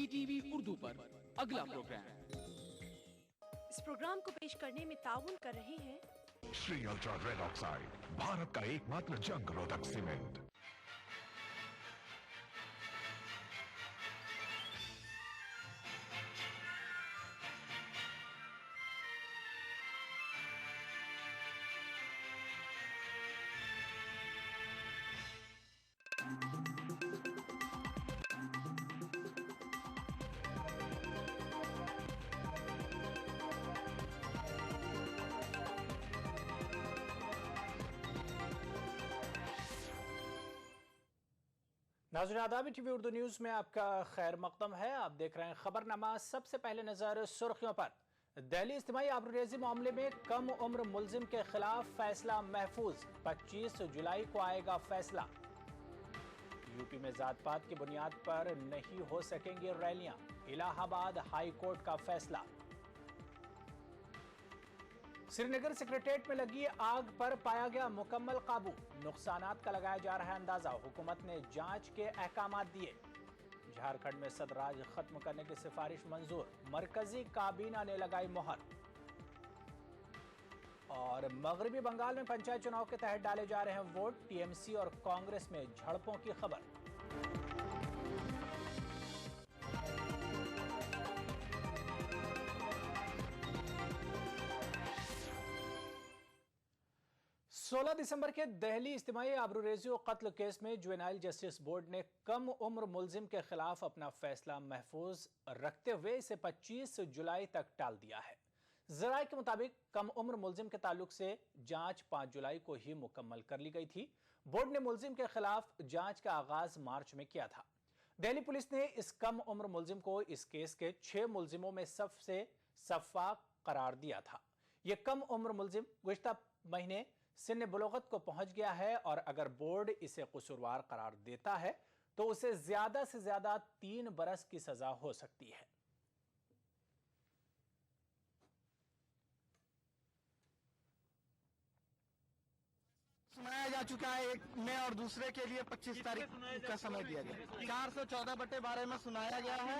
ETV Urdu पर अगला programme. इस प्रोग्राम को पेश करने में ताउन कर रहे हैं Shri ultra red oxide, Bharat का एकमात्र जंग रोधक सीमेंट। नाज़रीन आदाब, टीवी उर्दू न्यूज में आपका खैर मकदम है। आप देख रहे हैं खबरनामा। सबसे पहले नजर सुर्खियों पर। दिल्ली इज्तिमाई आबरूरेज़ी मामले में कम उम्र मुलजिम के खिलाफ फैसला महफूज, 25 जुलाई को आएगा फैसला। यूपी में जात पात की बुनियाद पर नहीं हो सकेंगी रैलियां, इलाहाबाद हाई कोर्ट का फैसला। श्रीनगर सेक्रेटेरिएट में लगी आग पर पाया गया मुकम्मल काबू, नुकसानात का लगाया जा रहा है अंदाजा, हुकूमत ने जांच के अहकामात दिए। झारखंड में सदराज खत्म करने की सिफारिश मंजूर, मरकजी काबीना ने लगाई मोहर। और मगरबी बंगाल में पंचायत चुनाव के तहत डाले जा रहे हैं वोट, टीएमसी और कांग्रेस में झड़पों की खबर। सोलह दिसंबर के दिल्ली इज्तिमाई आबरूरेज़ी और कत्ल केस में जुवेनाइल जस्टिस बोर्ड ने कम उम्र मुलजिम के खिलाफ अपना फैसला महफूज रखते हुए इसे 25 जुलाई तक टाल दिया है। जराये के मुताबिक कम उम्र मुलजिम के ताल्लुक से जांच 5 जुलाई को ही मुकम्मल कर ली गई थी। बोर्ड ने मुलजिम के खिलाफ जांच का आगाज मार्च में किया था। दिल्ली पुलिस ने इस कम उम्र मुलजिम को इस केस के 6 मुलजिमों में सबसे सफाक करार दिया था। यह कम उम्र मुलजिम गुज़िश्ता महीने सिन्न बुलूगत को पहुंच गया है और अगर बोर्ड इसे कसूरवार करार देता है तो उसे ज्यादा से ज्यादा 3 बरस की सजा हो सकती है। सुनाया जा चुका है, एक में और दूसरे के लिए 25 तारीख का समय दिया गया। 414/12 में सुनाया गया है।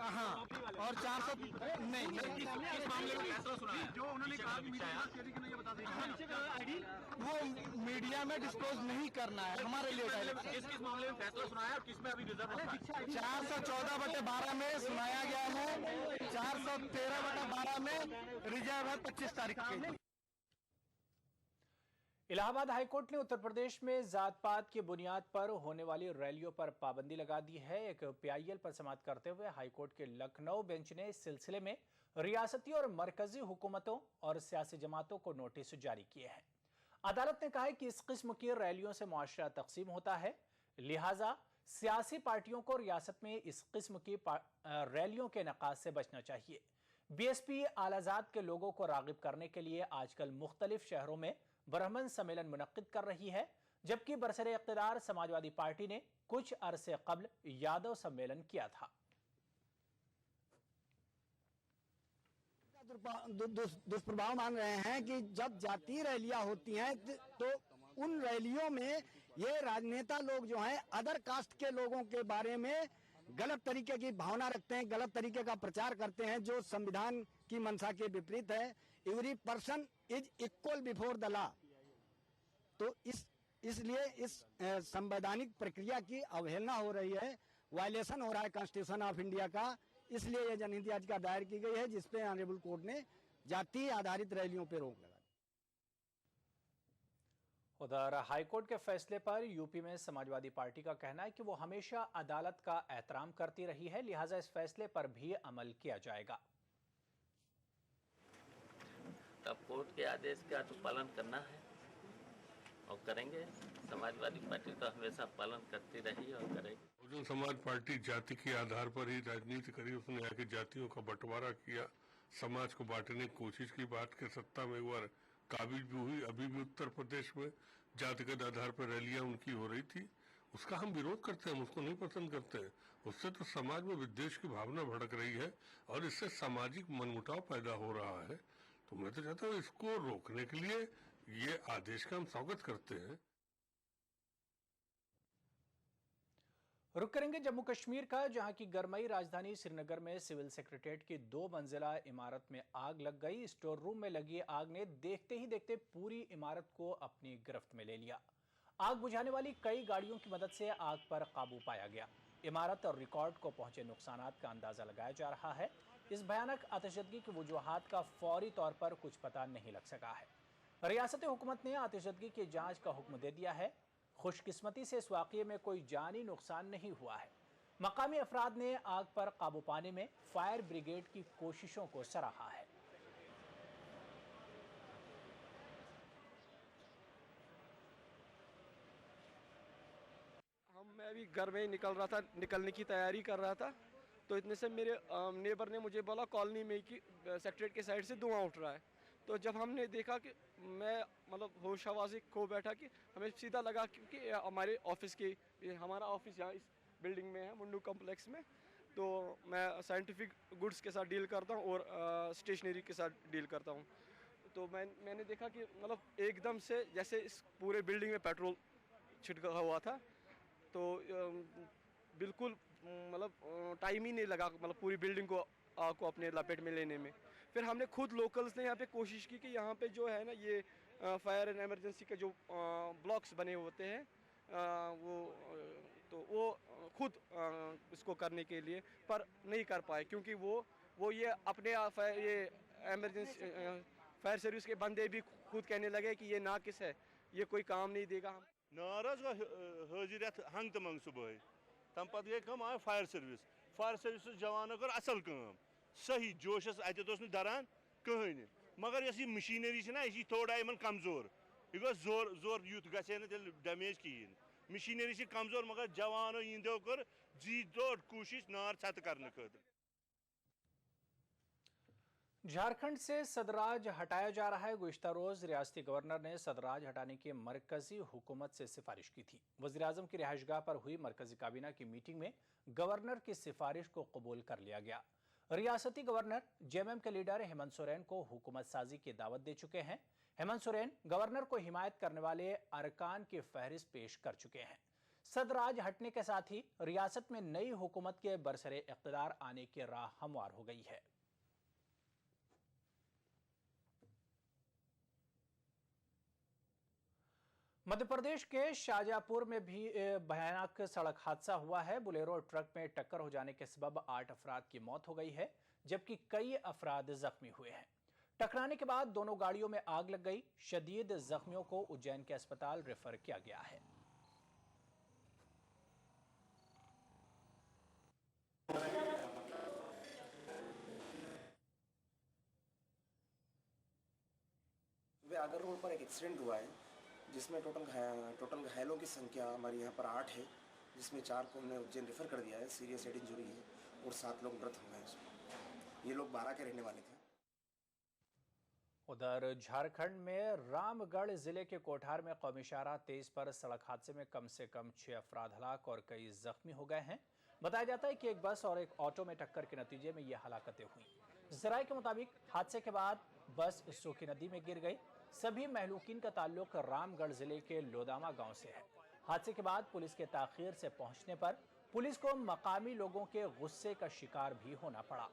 हाँ, और 400 नहीं इस मामले में फैसला सुना है जो उन्होंने कहा वो मीडिया में डिस्क्लोज नहीं करना है हमारे लिए। किस मामले में फैसला सुना है और किसमें अभी रिजर्व है? 414/12 में सुनाया गया है, 413/12 में रिजर्व है 25 तारीख के लिए। इलाहाबाद हाईकोर्ट ने उत्तर प्रदेश में जात पात की बुनियाद पर होने वाली रैलियों पर पाबंदी लगा दी है। एक पीआईएल पर समाअत करते हुए हाईकोर्ट के लखनऊ बेंच ने इस सिलसिले में रियासती और मरकजी हुकूमतों और सियासी जमातों को नोटिस जारी किए हैं। अदालत ने कहा है कि इस किस्म की रैलियों से मुआशरा तकसीम होता है, लिहाजा सियासी पार्टियों को रियासत में इस किस्म की रैलियों के इनेकाद से बचना चाहिए। बीएसपी आलाजाद के लोगों को रागिब करने के लिए आजकल मुख्तलिफ शहरों में ब्रह्मन सम्मेलन मुनक्किद कर रही है, जबकि बरसरे इख्तिदार समाजवादी पार्टी ने कुछ अरसे कबल यादव सम्मेलन किया था। दुष्प्रभाव मान रहे हैं कि जब जातीय रैलियां होती हैं तो उन रैलियों में ये राजनेता लोग जो हैं अदर कास्ट के लोगों के बारे में गलत तरीके की भावना रखते हैं, गलत तरीके का प्रचार करते हैं जो संविधान की मंशा के विपरीत है। Every person is equal before the law. तो इसलिए इस संवैधानिक प्रक्रिया की अवहेलना हो रही है, वायलेशन हो रहा है कॉन्स्टिट्यूशन ऑफ इंडिया का। इसलिए यह जनहित याचिका दायर की गई है जिसपे ऑनरेबल कोर्ट ने जातीय आधारित रैलियों पर रोक लगा दी। उधर हाईकोर्ट के फैसले पर यूपी में समाजवादी पार्टी का कहना है कि वो हमेशा अदालत का एहतराम करती रही है, लिहाजा इस फैसले पर भी अमल किया जाएगा। अब कोर्ट के आदेश का तो पालन करना है और करेंगे। समाजवादी पार्टी तो हमेशा पालन करती रही और करेगी। बहुजन समाज पार्टी जाति के आधार पर ही राजनीति करी, उसने आके जातियों का बंटवारा किया, समाज को बांटने की कोशिश की। बात के सत्ता में एक बार काबिज भी हुई। अभी भी उत्तर प्रदेश में जातिगत आधार पर रैलियां उनकी हो रही थी, उसका हम विरोध करते हैं, हम उसको नहीं पसंद करते हैं। उससे तो समाज में विद्वेष की भावना भड़क रही है और इससे सामाजिक मनमुटाव पैदा हो रहा है। तो मैं तो चाहता हूँ इसको रोकने के लिए ये आदेश का हम स्वागत करते हैं। रुक करेंगे जम्मू कश्मीर का, जहां की गरमई राजधानी श्रीनगर में सिविल सेक्रेटेरिएट की 2 मंजिला इमारत में आग लग गई। स्टोर रूम में लगी आग ने देखते ही देखते पूरी इमारत को अपनी गिरफ्त में ले लिया। आग बुझाने वाली कई गाड़ियों की मदद से आग पर काबू पाया गया। इमारत और रिकॉर्ड को पहुंचे नुकसानात का अंदाजा लगाया जा रहा है। इस भयानक आतिशबाजी की वजूहात का फौरी तौर पर कुछ पता नहीं लग सका है। रियासती हुकूमत ने आतिशबाजी की जांच का हुक्म दे दिया है। खुशकिस्मती से इस वाक़ये में कोई जानी नुकसान नहीं हुआ है। मकामी अफराद ने आग पर काबू पाने में फायर ब्रिगेड की कोशिशों को सराहा है। मैं अभी घर में ही निकलने की तैयारी कर रहा था, तो इतने से मेरे नेबर ने मुझे बोला कॉलोनी में कि सेक्रेटरीट के साइड से धुआं उठ रहा है। तो जब हमने देखा कि मैं मतलब होश हवासी खो बैठा कि हमें सीधा लगा कि हमारे ऑफिस के हमारा ऑफिस यहाँ इस बिल्डिंग में है, मुंडू कॉम्प्लेक्स में। तो मैं साइंटिफिक गुड्स के साथ डील करता हूँ और स्टेशनरी के साथ डील करता हूँ। तो मैंने देखा कि मतलब एकदम से जैसे इस पूरे बिल्डिंग में पेट्रोल छिड़का हुआ था। तो बिल्कुल मतलब टाइम ही नहीं लगा मतलब पूरी बिल्डिंग को आग को अपने लपेट में लेने में। फिर हमने खुद लोकल्स ने यहाँ पे कोशिश की कि यहाँ पे जो है ना ये फायर एंड इमरजेंसी के जो ब्लॉक्स बने होते हैं वो खुद इसको करने के लिए पर नहीं कर पाए, क्योंकि वो ये अपने ये इमरजेंसी फायर सर्विस के बंदे भी खुद कहने लगे कि ये नाकिस है, ये कोई काम नहीं देगा। नार हाजिर हंग तो मंग सुबह तम पे गई कम आए फायर सर्विस जवानों कर असल कम सही जोशस अत दरान कहें, मगर यह मशीनरी ना यह थोड़ा इन कमजोर, यह गो जोर यूथ गे तेल डैमेज कहें। मशीनरी कमजोर मगर जवानों इंदो कर जी तोड़ कोशिश नार छत करने खतर। झारखंड से सदराज हटाया जा रहा है। गुज़िश्ता रोज रियासती गवर्नर ने सदराज हटाने की मरकजी हुकूमत से सिफारिश की थी। वज़ीर-ए-आज़म की रिहाइशगाह पर हुई मरकजी काबीना की मीटिंग में गवर्नर की सिफारिश को कबूल कर लिया गया। रियासती गवर्नर जेएमएम के लीडर हेमंत सोरेन को हुकूमत साजी की दावत दे चुके हैं। हेमंत सोरेन गवर्नर को हिमायत करने वाले अरकान की फहरिस्त पेश कर चुके हैं। सदराज हटने के साथ ही रियासत में नई हुकूमत के बरसरे इख्तिदार आने की राह हमवार हो गई है। मध्य प्रदेश के शाहजहांपुर में भी भयानक सड़क हादसा हुआ है। बुलेरो ट्रक में टक्कर हो जाने के सबब 8 अफराद की मौत हो गई है, जबकि कई अफराद जख्मी हुए हैं। टकराने के बाद दोनों गाड़ियों में आग लग गई। शदीद जख्मियों को उज्जैन के अस्पताल रेफर किया गया है। आगर रोड पर एक एक्सीडेंट हुआ है जिसमें टोटल घायलों की संख्या हमारे यहाँ पर 8 है, जिसमें 4 को हमने उज्जैन रेफर कर दिया है, सीरियस हेड इंजरी है, और 7 लोग मृत हो गए। ये लोग 12 के रहने वाले थे। उधर झारखंड में रामगढ़ जिले के कोठार में कौमी शाहराह 23 पर सड़क हादसे में कम से कम 6 अफराद हलाक और कई जख्मी हो गए हैं। बताया जाता है कि एक बस और एक ऑटो में टक्कर के नतीजे में ये हलाकतें हुई। जराये के मुताबिक हादसे के बाद बस सूखी नदी में गिर गई। सभी महलूकीन का ताल्लुक रामगढ़ जिले के लोदामा गांव से है। हादसे के बाद पुलिस के ताखीर से पहुंचने पर पुलिस को मकामी लोगों के गुस्से का शिकार भी होना पड़ा।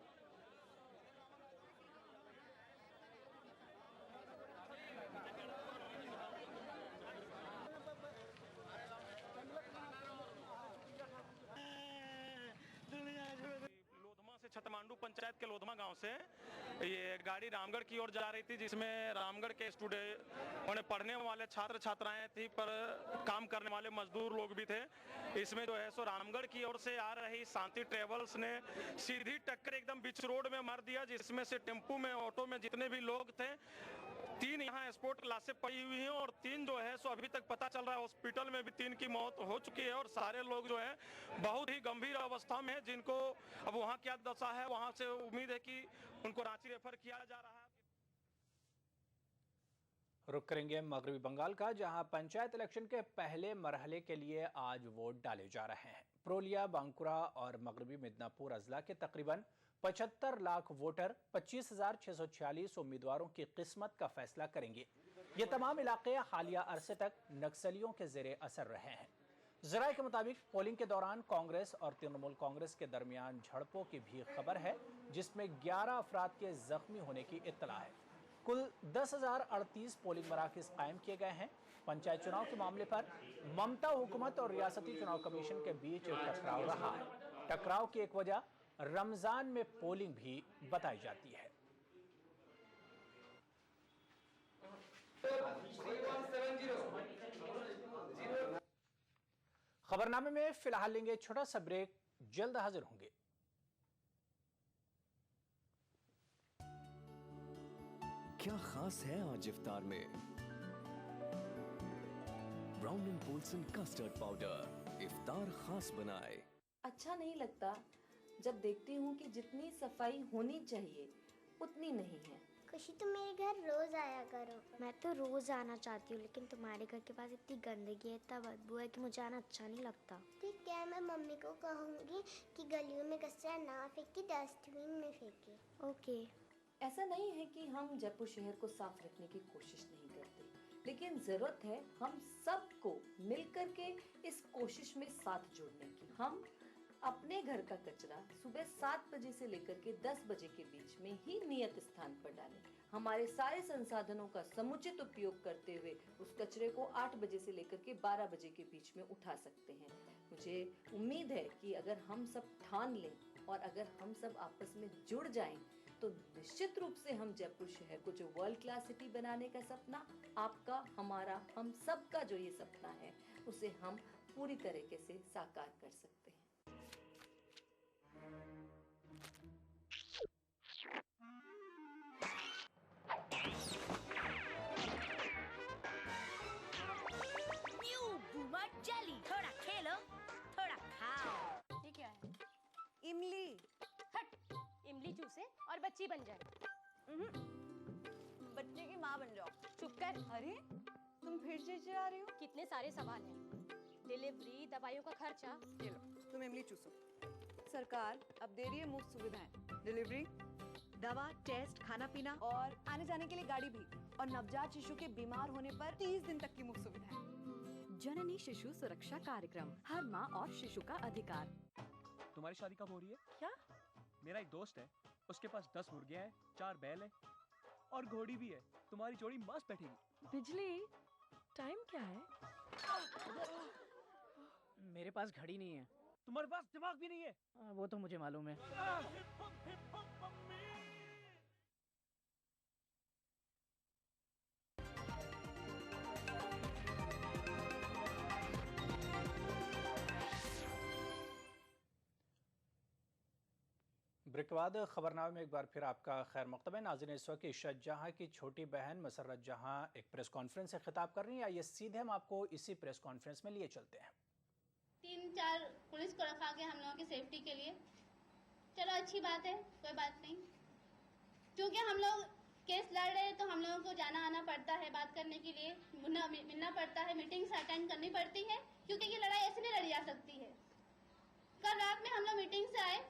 छतमांडू पंचायत के लोधमा गांव से ये गाड़ी रामगढ़ की ओर जा रही थी, जिसमें रामगढ़ के स्टूडेंट पढ़ने वाले छात्र छात्राएं थी, पर काम करने वाले मजदूर लोग भी थे। इसमें जो है सो रामगढ़ की ओर से आ रही शांति ट्रेवल्स ने सीधी टक्कर एकदम बीच रोड में मार दिया, जिसमें से टेम्पू में ऑटो में जितने भी लोग थे 3 यहाँ स्पॉट लाशें पड़ी हुई हैं और 3 जो है सो अभी तक पता चल रहा है हॉस्पिटल में भी 3 की मौत हो चुकी है और सारे लोग जो है बहुत ही गंभीर अवस्था में है, जिनको अब वहाँ क्या दशा है, वहाँ से उम्मीद है कि उनको रांची रेफर किया जा रहा है। रुक करेंगे मगरबी बंगाल का, जहां पंचायत इलेक्शन के पहले मरहले के लिए आज वोट डाले जा रहे हैं। प्रोलिया, बांकुरा और मगरबी मिदनापुर अजला के तकरीबन 75 लाख वोटर 25,646 उम्मीदवारों की किस्मत का फैसला करेंगे। ये तमाम इलाके हालिया अरसे तक नक्सलियों के जेरे असर रहे हैं। जराये के मुताबिक पोलिंग के दौरान कांग्रेस और तृणमूल कांग्रेस के दरमियान झड़पों की भी खबर है, जिसमें 11 अफराद के जख्मी होने की इत्तला है। कुल 10,038 पोलिंग मराकज कायम किए गए हैं। पंचायत चुनाव के मामले पर ममता हुकूमत और रियासती चुनाव कमीशन के बीच टकराव रहा है। टकराव की एक वजह रमजान में पोलिंग भी बताई जाती है। खबरनामे में फिलहाल लेंगे छोटा सा ब्रेक, जल्द हाजिर होंगे। क्या खास है आज इफ्तार में? Brown and Polson custard powder इफ्तार खास बनाए। अच्छा नहीं लगता जब देखती हूँ कि जितनी सफाई होनी चाहिए उतनी नहीं है। खुशी तुम मेरे घर रोज आया करो। मैं तो रोज आना चाहती हूँ, लेकिन तुम्हारे घर के पास इतनी गंदगी है, इतना बदबू है कि मुझे आना अच्छा नहीं लगता। ठीक है, मैं मम्मी को कहूँगी कि गलियों में कचरा ना फेंके, डस्टबिन में फेंके। ओके। ऐसा नहीं है कि हम जयपुर शहर को साफ रखने की कोशिश नहीं करते, लेकिन जरूरत है हम सबको मिलकर के इस कोशिश में साथ जुड़ने की। हम अपने घर का कचरा सुबह 7 बजे से लेकर के 10 बजे के बीच में ही नियत स्थान पर डालें। हमारे सारे संसाधनों का समुचित उपयोग करते हुए उस कचरे को 8 बजे से लेकर के 12 बजे के बीच में उठा सकते हैं। मुझे उम्मीद है कि अगर हम सब ठान लें और अगर हम सब आपस में जुड़ जाएं, तो निश्चित रूप से हम जयपुर शहर को जो वर्ल्ड क्लास सिटी बनाने का सपना, आपका, हमारा, हम सब का जो ये सपना है, उसे हम पूरी तरीके से साकार कर सकते हैं। न्यू बूमर जेली, थोड़ा खेलो थोड़ा खाओ। ये क्या है? इमली। हट, इमली चूसे और बच्ची बन जाए। बच्चे की माँ बन जाओ। चुप कर। अरे तुम फिर से चिल्ला रही हो? कितने सारे सवाल हैं। डिलीवरी, दवाइयों का खर्चा। ये लो, तुम इमली चूसो। सरकार अब दे रही है मुफ्त सुविधाएं, डिलीवरी, दवा, टेस्ट, खाना पीना और आने जाने के लिए गाड़ी भी, और नवजात शिशु के बीमार होने पर 30 दिन तक की मुफ्त सुविधाएं। जननी शिशु सुरक्षा कार्यक्रम, हर माँ और शिशु का अधिकार। तुम्हारी शादी कब हो रही है? क्या? मेरा एक दोस्त है, उसके पास 10 मुर्गियां हैं, 4 बैल है और घोड़ी भी है। तुम्हारी जोड़ी मस्त बैठेगी। बिजली, टाइम क्या है? मेरे पास घड़ी नहीं है। तुम्हारे पास दिमाग भी नहीं है? वो तो मुझे मालूम है। ब्रेक के बाद खबरनामे में एक बार फिर आपका खैर मकतब है। नाज़रीन, इस वक्त इशरत जहां की छोटी बहन मसर्रत जहां एक प्रेस कॉन्फ्रेंस से खिताब कर रही है। आइए सीधे हम आपको इसी प्रेस कॉन्फ्रेंस में लिए चलते हैं। 3-4 पुलिस को रखा गया हम लोगों की सेफ्टी के लिए। चलो अच्छी बात है, कोई बात नहीं। क्योंकि हम लोग केस लड़ रहे हैं तो हम लोगों को जाना आना पड़ता है, बात करने के लिए मिलना पड़ता है, मीटिंग्स अटेंड करनी पड़ती है, क्योंकि ये लड़ाई ऐसे नहीं लड़ी जा सकती है। कल रात में हम लोग मीटिंग से आए,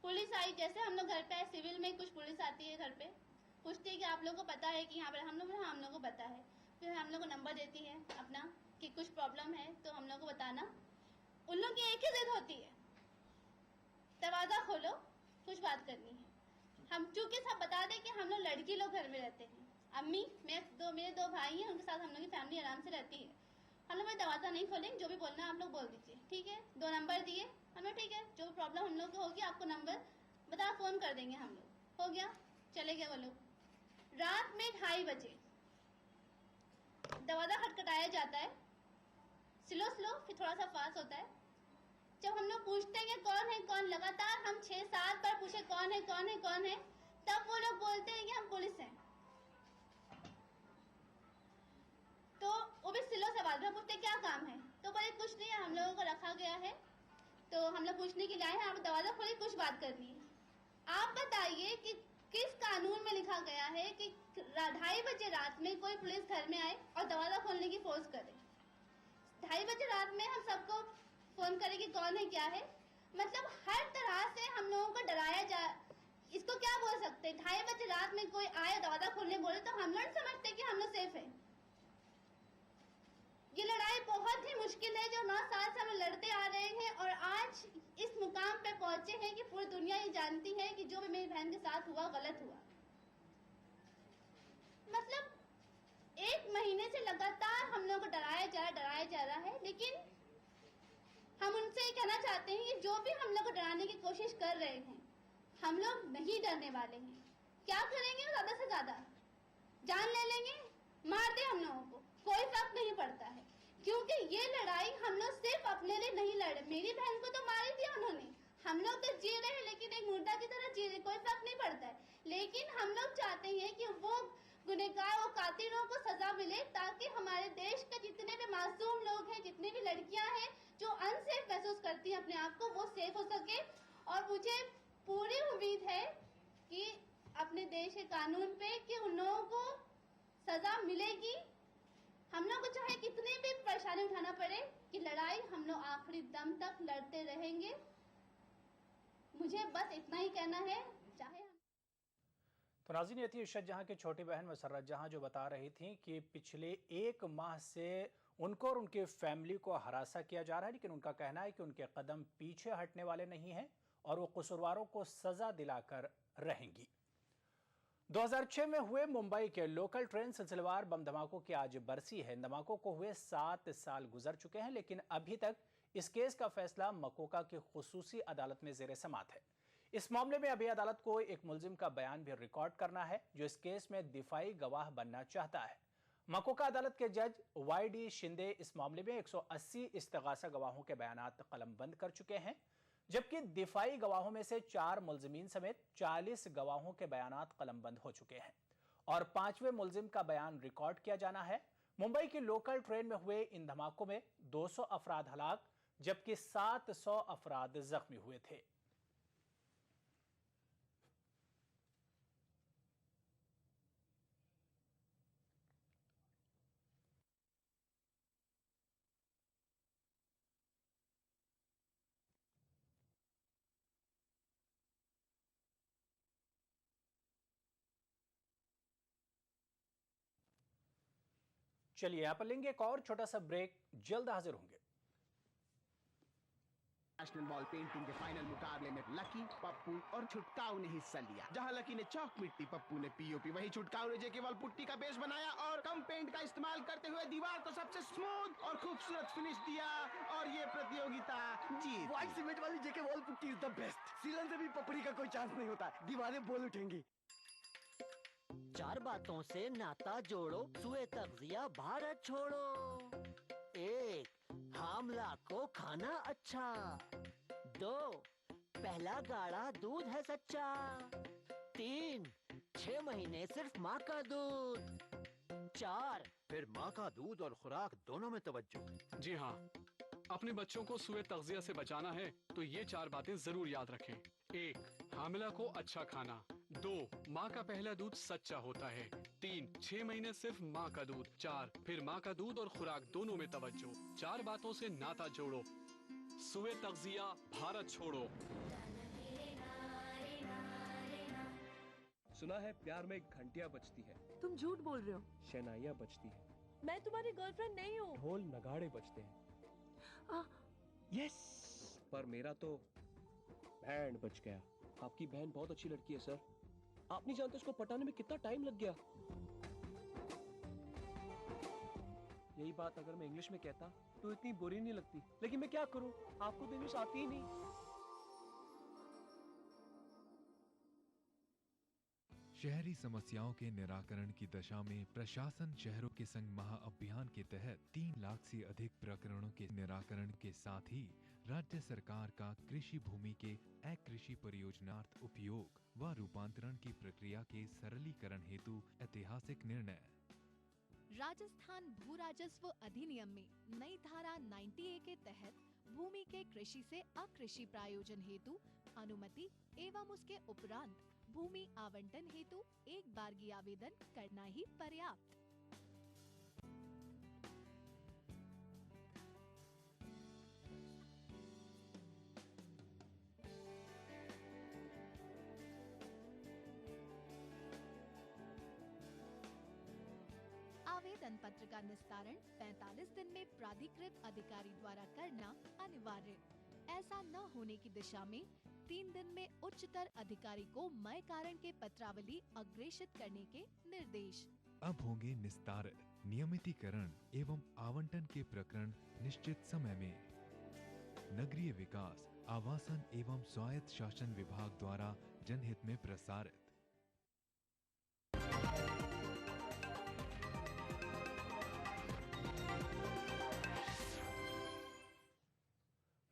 पुलिस आई, जैसे हम लोग घर पे आए, सिविल में कुछ पुलिस आती है घर पे, पूछती है कि आप लोगों को पता है कि यहाँ पर हम लोग को पता है। फिर हम लोग को नंबर देती है अपना कि कुछ प्रॉब्लम है तो हम लोग को बताना। उन लोग की एक ही जिद होती है, दरवाज़ा खोलो, कुछ बात करनी है। हम चूँकि सब बता दें कि हम लोग लड़की लोग घर में रहते हैं, अम्मी, मेरे 2 भाई हैं, उनके साथ हम लोग की फैमिली आराम से रहती है। हम लोग दरवाज़ा नहीं खोलेंगे, जो भी बोलना है आप लोग बोल दीजिए, ठीक है। 2 नंबर दिए हमें, ठीक है, जो प्रॉब्लम हम लोग को होगी आपको नंबर बता फ़ोन कर देंगे हम लोग। हो गया, चले गए वो लोग। रात में 2:30 बजे दरवाज़ा खटखटाया जाता है, स्लो फिर थोड़ा सा फास्ट होता है। जब हम लोग पूछते हैं कि कौन है कौन, लगातार हम 6-7 बार पूछे कौन है, तब वो लोग बोलते हैं कि हम पुलिस हैं। तो वो भी स्लो से बात में पूछते क्या काम है, तो बोले कुछ नहीं है, हम लोगों को रखा गया है तो हम लोग पूछने के लिए आए हैं, आप दरवाज़ा खोलिए, कुछ बात करनी है। आप बताइए कि किस कानून में लिखा गया है कि 2:30 बजे रात में कोई पुलिस घर में आए और दरवाज़ा खोलने की फोर्स करे। 2:30 बजे रात में हम सबको फोन करें कि कौन है क्या है, मतलब हर तरह से हम लोगों को डराया जा। इसको क्या बोल सकते हैं? 2:30 बजे रात में कोई आए दरवाज़ा खोलने बोले तो हम लोग समझते कि हम लोग सेफ है। ये लड़ाई बहुत ही मुश्किल है जो 9 साल से हम लड़ते आ रहे हैं और आज इस मुकाम पे पहुंचे हैं कि पूरी दुनिया ये जानती है कि जो भी मेरी बहन के साथ हुआ गलत हुआ। मतलब 1 महीने से लगातार हम लोगों को डराया जा रहा है, लेकिन हम उनसे ये कहना चाहते हैं कि जो भी हम लोग को डराने की कोशिश कर रहे हैं, हम लोग नहीं डरने वाले हैं। क्या करेंगे? ज्यादा से ज्यादा जान ले लेंगे, मार दे हम लोगों को, कोई फर्क नहीं पड़ता है, क्योंकि ये लड़ाई हम लोग सिर्फ अपने लिए नहीं लड़े। मेरी बहन को तो मार ही दिया उन्होंने, हम लोग तो जी रहे हैं लेकिन एक मुर्दा की तरह जी रहे, कोई फर्क नहीं पड़ता है। लेकिन हम लोग चाहते हैं कि वो गुनहगार, वो कातिलों को सजा मिले, ताकि हमारे देश के जितने भी मासूम लोग हैं, जितनी भी लड़कियां हैं जो अनसेफ महसूस करती हैं अपने आप को, वो सेफ हो सके। और मुझे पूरी उम्मीद है कि अपने देश के कानून पे कि उन लोगों को सजा मिलेगी। हम लोग को चाहे कितनी भी परेशानी उठाना पड़े कि लड़ाई हम लोग आखिरी दम तक लड़ते रहेंगे। मुझे बस इतना ही कहना है। चाहे तो नाज़रीन, ये थी इशरत जहां की छोटी बहन मसर्रत जहां, जो बता रही थी कि पिछले 1 माह से उनको और उनके फैमिली को हरासा किया जा रहा है, लेकिन उनका कहना है कि उनके कदम पीछे हटने वाले नहीं हैं और वो कसूरवारों को सजा दिलाकर रहेंगी। 2006 में हुए मुंबई के लोकल ट्रेन सिलसिलेवार बम धमाकों की आज बरसी है। इन धमाकों को हुए 7 साल गुजर चुके हैं, लेकिन अभी तक इस केस का फैसला मकोका की खुसूसी अदालत में जेर समात है। इस मामले में अभी अदालत को एक मुलजिम का बयान भी रिकॉर्ड करना है, जो इस केस में दिफाई गवाह बनना चाहता है। मकोका अदालत के जज YD शिंदे इस मामले में 180 इस्तिगासा गवाहों के बयानात कलमबंद कर चुके हैं, जबकि दिफाई गवाहों में से 4 मुलजिमीन समेत 40 गवाहों के बयानात कलमबंद हो चुके हैं और 5वें मुलजिम का बयान रिकॉर्ड किया जाना है। मुंबई की लोकल ट्रेन में हुए इन धमाकों में 200 अफराद हलाक जबकि 700 अफराद जख्मी हुए थे। चलिए यहां पर लेंगे एक और छोटा सा ब्रेक, जल्द हाजिर होंगे। नेशनल बॉल पेंटिंग के फाइनल मुकाबले में लकी, पप्पू और छुटकाऊ ने हिस्सा लिया। जहां लकी ने चौक मिट्टी, पप्पू ने पीओपी, वहीं छुटकाऊ ने जेके बॉल पुट्टी का बेस बनाया और कम पेंट का इस्तेमाल करते हुए दीवार को सबसे स्मूथ और खूबसूरत फिनिश दिया और ये प्रतियोगिता जीत। व्हाइट सीमेंट वाली JK wall putty is the best. सीलन से भी पपड़ी का कोई चांस नहीं होता, दीवारें बोल उठेंगी। 4 बातों से नाता जोड़ो, सुए तगजिया भारत छोड़ो। 1. हामला को खाना अच्छा। 2. पहला गाढ़ा दूध है सच्चा। 3. 6 महीने सिर्फ माँ का दूध। 4. फिर माँ का दूध और खुराक दोनों में तवज्जो। जी हाँ, अपने बच्चों को सुए तगजिया से बचाना है तो ये 4 बातें जरूर याद रखें। 1. हामिला को अच्छा खाना। 2. माँ का पहला दूध सच्चा होता है। 3. 6 महीने सिर्फ माँ का दूध। 4. फिर माँ का दूध और खुराक दोनों में तवज्जो। 4 बातों से नाता जोड़ो, सुए तगजिया भारत छोड़ो। सुना है प्यार में घंटियां बजती है, तुम झूठ बोल रहे हो। शहनाइयां बजती है, मैं तुम्हारी गर्लफ्रेंड नहीं हूँ। ढोल नगाड़े बजते हैं। यस, पर मेरा तो बैंड बज गया। आपकी बहन बहुत अच्छी लड़की है सर, आप नहीं जानते उसको पटाने में कितना टाइम लग गया। यही बात अगर मैं इंग्लिश में कहता तो इतनी बुरी नहीं लगती, लेकिन मैं क्या करूं, आपको तो इंग्लिश आती ही नहीं। शहरी समस्याओं के निराकरण की दशा में प्रशासन शहरों के संग महाअभियान के तहत 3 लाख से अधिक प्रकरणों के निराकरण के साथ ही राज्य सरकार का कृषि भूमि के अकृषि परियोजनार्थ उपयोग व रूपांतरण की प्रक्रिया के सरलीकरण हेतु ऐतिहासिक निर्णय। राजस्थान भू राजस्व अधिनियम में नई धारा 90A के तहत भूमि के कृषि से अकृषि प्रायोजन हेतु अनुमति एवं उसके उपरांत भूमि आवंटन हेतु एक बारगी आवेदन करना ही पर्याप्त। आवेदन पत्र क्षेत्र का निस्तारण 45 दिन में प्राधिकृत अधिकारी द्वारा करना अनिवार्य। ऐसा न होने की दिशा में 3 दिन में उच्चतर अधिकारी को मय कारण के पत्रावली अग्रेषित करने के निर्देश। अब होंगे निस्तारित, नियमितीकरण एवं आवंटन के प्रकरण निश्चित समय में। नगरीय विकास, आवासन एवं स्वायत्त शासन विभाग द्वारा जनहित में प्रसारित।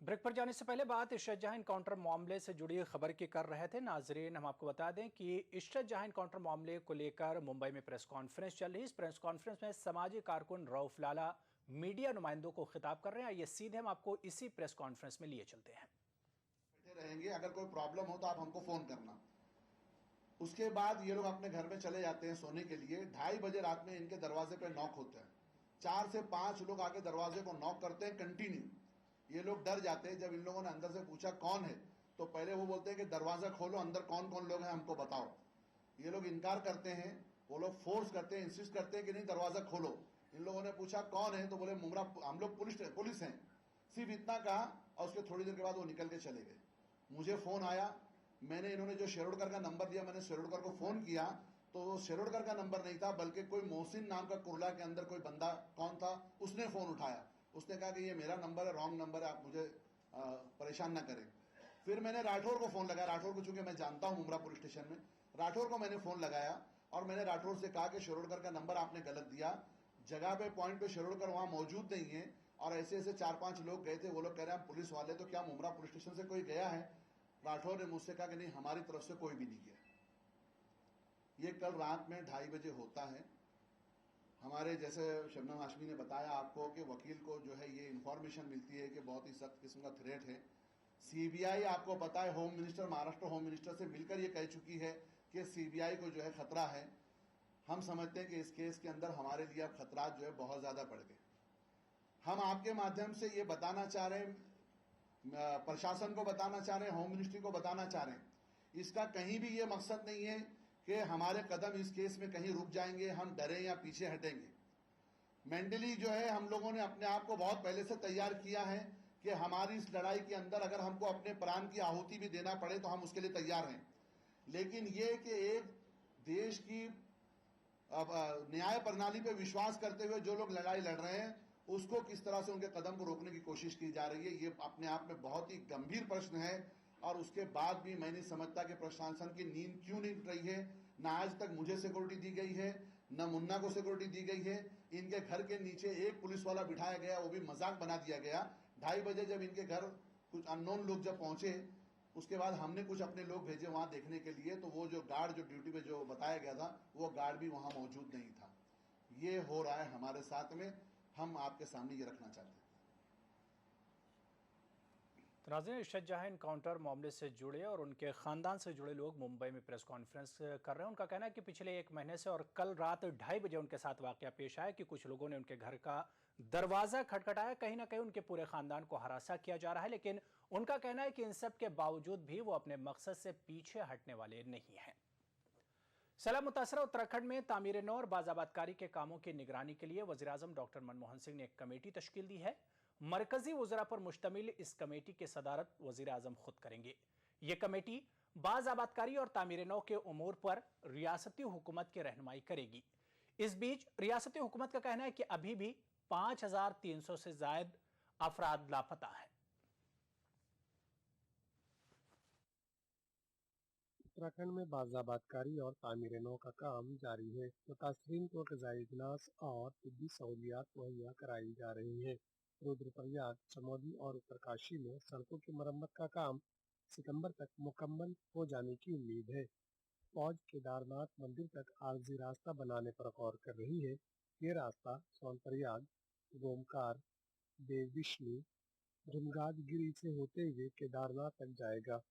ब्रेक पर जाने से पहले बात इशरत जहां एनकाउंटर मामले से जुड़ी खबर की कर रहे थे। नाजरीन, हम आपको बता दें कि इशरत जहां एनकाउंटर मामले को लेकर मुंबई में प्रेस कॉन्फ्रेंस चल रही है। इस प्रेस कॉन्फ्रेंस में समाजी कारकुन रऊफ लाला मीडिया नुमाइंदों को खिताब कर रहे हैं। ये सीधे हम आपको इसी प्रेस कॉन्फ्रेंस में लिए चलते हैं। रहेंगे, अगर कोई प्रॉब्लम हो तो आप हमको फोन करना। उसके बाद ये लोग अपने घर में चले जाते हैं सोने के लिए। 2:30 बजे रात में इनके दरवाजे पे नॉक होता है। 4 से 5 लोग आके दरवाजे को नॉक करते हैं कंटिन्यू। ये लोग डर जाते हैं। जब इन लोगों ने अंदर से पूछा कौन है, तो पहले वो बोलते हैं कि दरवाजा खोलो, अंदर कौन कौन लोग हैं हमको बताओ। ये लोग इनकार करते हैं। वो लोग फोर्स करते हैं, इंसिस्ट करते हैं कि नहीं दरवाजा खोलो। इन लोगों ने पूछा कौन है, तो बोले मुमरा हम लोग पुलिस हैं। सिर्फ इतना कहा और उसके थोड़ी देर के बाद वो निकल के चले गए। मुझे फोन आया, मैंने इन्होंने जो शेरोडकर का नंबर दिया, मैंने शेरोडकर को फोन किया तो वो शेरोडकर का नंबर नहीं था, बल्कि कोई मोहसिन नाम का कुर्ला के अंदर कोई बंदा कौन था, उसने फोन उठाया। उसने कहा कि ये मेरा नंबर है, रॉन्ग नंबर है, आप मुझे परेशान ना करें। फिर मैंने राठौर को फोन लगाया। राठौर को चूंकि मैं जानता हूं मुमरा पुलिस स्टेशन में, राठौर को मैंने फोन लगाया और मैंने राठौर से कहा कि शेरोडकर का नंबर आपने गलत दिया। जगह पे पॉइंट पे शेरोडकर वहां मौजूद नहीं है और ऐसे ऐसे 4-5 लोग गए थे। वो लोग कह रहे हैं हम पुलिस वाले, तो क्या मुमरा पुलिस स्टेशन से कोई गया है? राठौर ने मुझसे कहा कि नहीं, हमारी तरफ से कोई भी नहीं गया। ये कल रात में 2:30 बजे होता है। हमारे जैसे शबनम हाशमी ने बताया आपको कि वकील को जो है ये इंफॉर्मेशन मिलती है कि बहुत ही सख्त किस्म का थ्रेट है। सीबीआई आपको पता है home minister, Maharashtra home minister से मिलकर ये कह चुकी है कि सीबीआई को जो है खतरा है। हम समझते हैं कि इस केस के अंदर हमारे लिए अब खतरा जो है बहुत ज्यादा बढ़ गए। हम आपके माध्यम से ये बताना चाह रहे हैं, प्रशासन को बताना चाह रहे हैं, होम मिनिस्ट्री को बताना चाह रहे हैं, इसका कहीं भी ये मकसद नहीं है कि हमारे कदम इस केस में कहीं रुक जाएंगे, हम डरें या पीछे हटेंगे। मेंटली जो है हम लोगों ने अपने आप को बहुत पहले से तैयार किया है कि हमारी इस लड़ाई के अंदर अगर हमको अपने प्राण की आहुति भी देना पड़े तो हम उसके लिए तैयार हैं। लेकिन ये कि एक देश की न्याय प्रणाली पे विश्वास करते हुए जो लोग लड़ाई लड़ रहे हैं, उसको किस तरह से उनके कदम को रोकने की कोशिश की जा रही है, ये अपने आप में बहुत ही गंभीर प्रश्न है। और उसके बाद भी मैं नहीं समझता कि प्रशासन की नींद क्यों नहीं टूट रही है। ना आज तक मुझे सिक्योरिटी दी गई है, न मुन्ना को सिक्योरिटी दी गई है। इनके घर के नीचे एक पुलिस वाला बिठाया गया, वो भी मजाक बना दिया गया। 2:30 बजे जब इनके घर कुछ अननोन लोग जब पहुंचे, उसके बाद हमने कुछ अपने लोग भेजे वहां देखने के लिए, तो वो जो गार्ड जो ड्यूटी पे जो बताया गया था, वो गार्ड भी वहां मौजूद नहीं था। ये हो रहा है हमारे साथ में, हम आपके सामने ये रखना चाहते हैं। नाज़रीन, इशरत जहां एनकाउंटर मामले से जुड़े और उनके ख़ानदान से जुड़े लोग मुंबई में प्रेस कॉन्फ्रेंस कर रहे हैं। उनका कहना है कि पिछले 1 महीने से और कल रात 2:30 बजे उनके साथ वाक़या पेश आया कि कुछ लोगों ने उनके घर का दरवाज़ा खटखटाया। कहीं ना कहीं उनके पूरे ख़ानदान को हरासा किया जा रहा है, लेकिन उनका कहना है कि इन सब के बावजूद भी वो अपने मकसद से पीछे हटने वाले नहीं हैं। सैलाब मुतासरा उत्तराखंड में तामीर नौ और बाज़ाबातकारी के कामों की निगरानी के लिए वज़ीर-ए-आज़म डॉक्टर मनमोहन सिंह ने एक कमेटी तश्कील दी है। मरकजी वज़रा पर मुश्तमिल इस कमेटी की सदारत वज़ीर-ए-आज़म खुद करेंगे। ये कमेटी बाज़ाबातकारी और तामीर नौ के उमूर पर रियासती हुकूमत की रहनुमाई करेगी। इस बीच रियासती हुकूमत का कहना है कि अभी भी 5300 से ज़ायद अफराद लापता हैं। उत्तराखंड में बाज़ाबातकारी और तामीर नौ का काम जारी है। मुतासरीन को ग़िज़ाई इजलास और तिब्बी सहूलियात मुहैया कराई जा रही हैं। रुद्रप्रयाग, चमोली और उत्तरकाशी में सड़कों की मरम्मत का काम सितंबर तक मुकम्मल हो जाने की उम्मीद है। फौज केदारनाथ मंदिर तक आर्जी रास्ता बनाने पर गौर कर रही है। ये रास्ता सोनप्रयाग, गोमकार, देवविष्णु, धुनगादगिरी से होते हुए केदारनाथ तक जाएगा।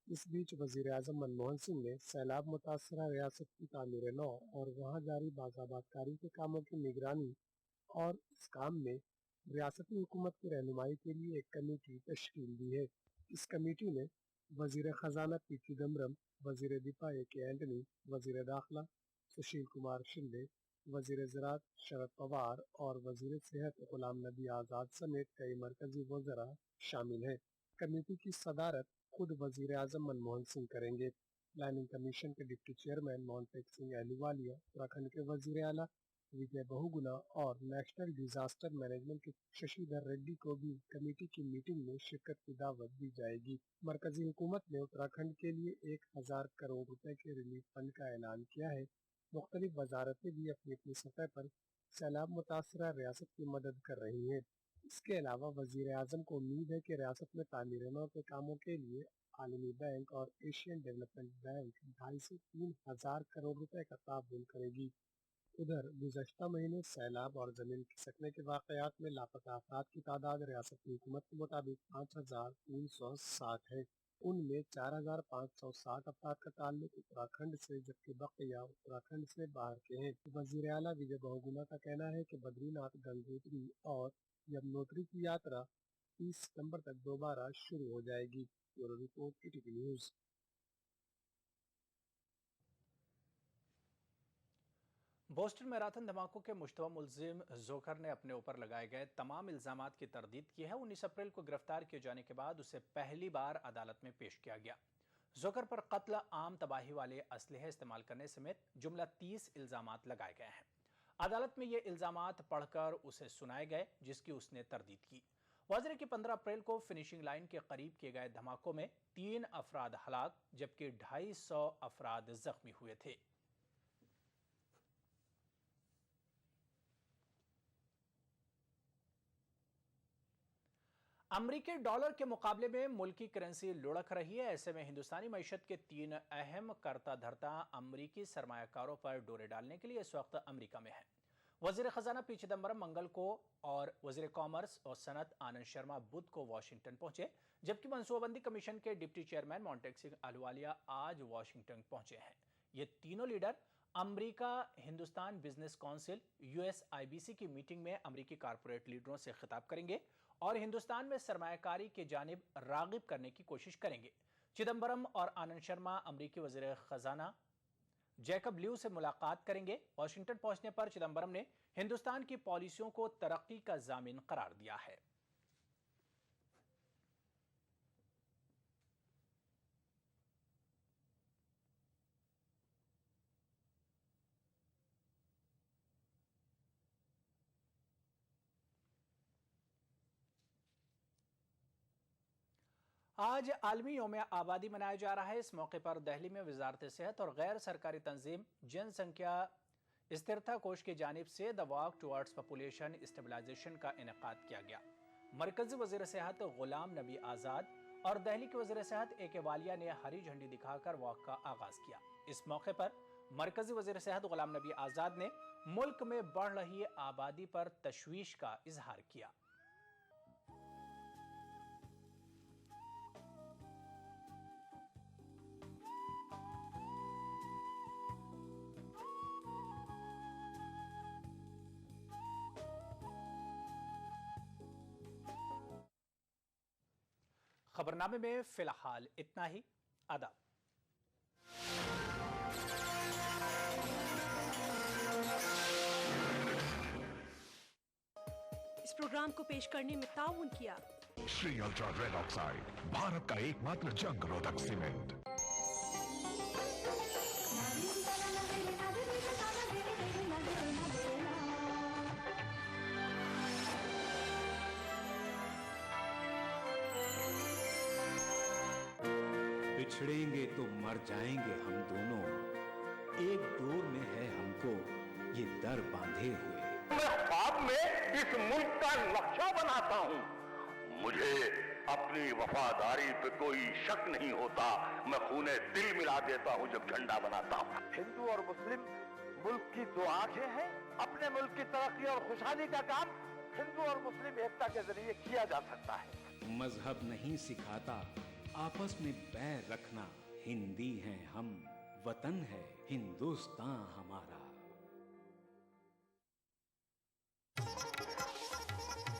इस बीच वज़ीर-ए-आज़म मनमोहन सिंह ने सैलाब मुतासरा रियासत की तामीर नौ और वहाँ जारी बाज़ाबातकारी के कामों की निगरानी और इस काम में रियासती हुकूमत की रहनुमाई के लिए एक कमेटी तश्कील दी है। इस कमेटी में वज़ीर ख़जाना पी चिदम्बरम, वज़ीर दिफा ए के एंटनी, वज़ीर दाखिला सुशील कुमार शिंदे, वजीर ज़राअत शरद पवार और वजीर सेहत गुलाम नबी आज़ाद समेत कई मरकजी वज़रा शामिल हैं। कमेटी की सदारत खुद वजीर आज़म मनमोहन सिंह करेंगे। प्लानिंग कमीशन के डिप्टी चेयरमैन मोहनटेक सिंह अहलूवालिया, उत्तराखंड के वजीर आला विजय बहुगुणा और नेशनल डिजास्टर मैनेजमेंट के शशिधर रेड्डी को भी कमेटी की मीटिंग में शिरकत की दावत दी जाएगी। मरकजी हुकूमत ने उत्तराखंड के लिए 1000 करोड़ रुपए के रिलीफ फंड का ऐलान किया है। मुख्तलिफ वजारतें भी अपनी अपनी सतह पर सैलाब मुतासरा रियासत की मदद कर रही हैं। इसके अलावा वजीर आजम को उम्मीद है कि रियासत में तामीराना के कामों के लिए आलमी बैंक और एशियन डेवलपमेंट बैंक 2.5 से 3,000 करोड़ रुपए का ताउन करेगी। उधर गुज़श्ता महीने सैलाब और जमीन खिसकने के वाकयात में लापता अफराद की तादाद रियासत की हुकूमत के मुताबिक 5,360 है। उनमें 4,560 अफराद का ताल्लुक उत्तराखंड से, जबकि बकिया उत्तराखंड से बाहर के हैं। वजीर आला विजय बहुगुणा का कहना है कि बद्रीनाथ, गंगोत्री और यमुनोत्री की यात्रा 30 सितंबर तक दोबारा शुरू हो जाएगी। Bureau report, ETV news. Boston marathon धमाकों के मुश्तबा मुलजिम जोकर ने अपने ऊपर लगाए गए तमाम इल्जामात की तरदीद की है। 19 अप्रैल को गिरफ्तार किए जाने के बाद उसे पहली बार अदालत में पेश किया गया। जोकर पर कत्ल, आम तबाही वाले असलहे इस्तेमाल करने समेत जुमला 30 इल्जामात लगाए गए हैं। अदालत में ये इल्जामात पढ़कर उसे सुनाए गए, जिसकी उसने तरदीद की। वाज़ेह है कि 15 अप्रैल को फिनिशिंग लाइन के करीब किए गए धमाकों में 3 अफराद हलाक जबकि 250 अफराद जख्मी हुए थे। अमरीकी डॉलर के मुकाबले में मुल्की करेंसी लुढ़क रही है। ऐसे में हिंदुस्तानी मईशत के 3 अहम करता धरता अमरीकी सरमायाकारों पर डोरे डालने के लिए इस वक्त अमरीका में है। वजीर खजाना पी चिदम्बरम मंगल को और वजीर कॉमर्स और सनत आनंद शर्मा बुध को वाशिंगटन पहुंचे, जबकि मनसूबाबंदी कमीशन के डिप्टी चेयरमैन मोहनटेक सिंह अहलूवालिया आज वाशिंगटन पहुंचे हैं। ये तीनों लीडर अमरीका हिंदुस्तान बिजनेस काउंसिल USIBC की मीटिंग में अमरीकी कारपोरेट लीडरों से खिताब करेंगे और हिंदुस्तान में सरमायाकारी की जानिब रागिब करने की कोशिश करेंगे। चिदम्बरम और आनंद शर्मा अमरीकी वजीर खजाना जैकब ल्यू से मुलाकात करेंगे। वाशिंगटन पहुंचने पर चिदम्बरम ने हिंदुस्तान की पॉलिसियों को तरक्की का जामिन करार दिया है। आज आलमी यौम आबादी मनाया जा रहा है। इस मौके पर दिल्ली में वजारत सेहत और गैर सरकारी तंजीम जनसंख्या स्थिरता कोष की जानिब से the walk towards population stabilisation का इनेकाद किया गया। मरकजी वजीर सेहत गुलाम नबी आज़ाद और दिल्ली के वजीर सेहत AK वालिया ने हरी झंडी दिखाकर वॉक का आगाज किया। इस मौके पर मरकजी वजीर सेहत गुलाम नबी आज़ाद ने मुल्क में बढ़ रही आबादी पर तशवीश का इजहार किया। खबरनामे में फिलहाल इतना ही। आदाब। इस प्रोग्राम को पेश करने में ताउन किया Shri ultra red oxide, Bharat का एकमात्र जंग रोधक सीमेंट। बिछड़ेंगे तो मर जाएंगे हम दोनों, एक डोर में है हमको ये दर बांधे हुए। मैं ख्वाब में इस मुल्क का नक्शा बनाता हूँ। मुझे अपनी वफादारी पे कोई शक नहीं होता। मैं खूने दिल मिला देता हूँ जब झंडा बनाता हूँ। हिंदू और मुस्लिम मुल्क की 2 आंखें हैं। अपने मुल्क की तरक्की और खुशहाली का काम हिंदू और मुस्लिम एकता के जरिए किया जा सकता है। मजहब नहीं सिखाता आपस में बैर रखना। हिंदी हैं हम, वतन है हिंदुस्तान हमारा।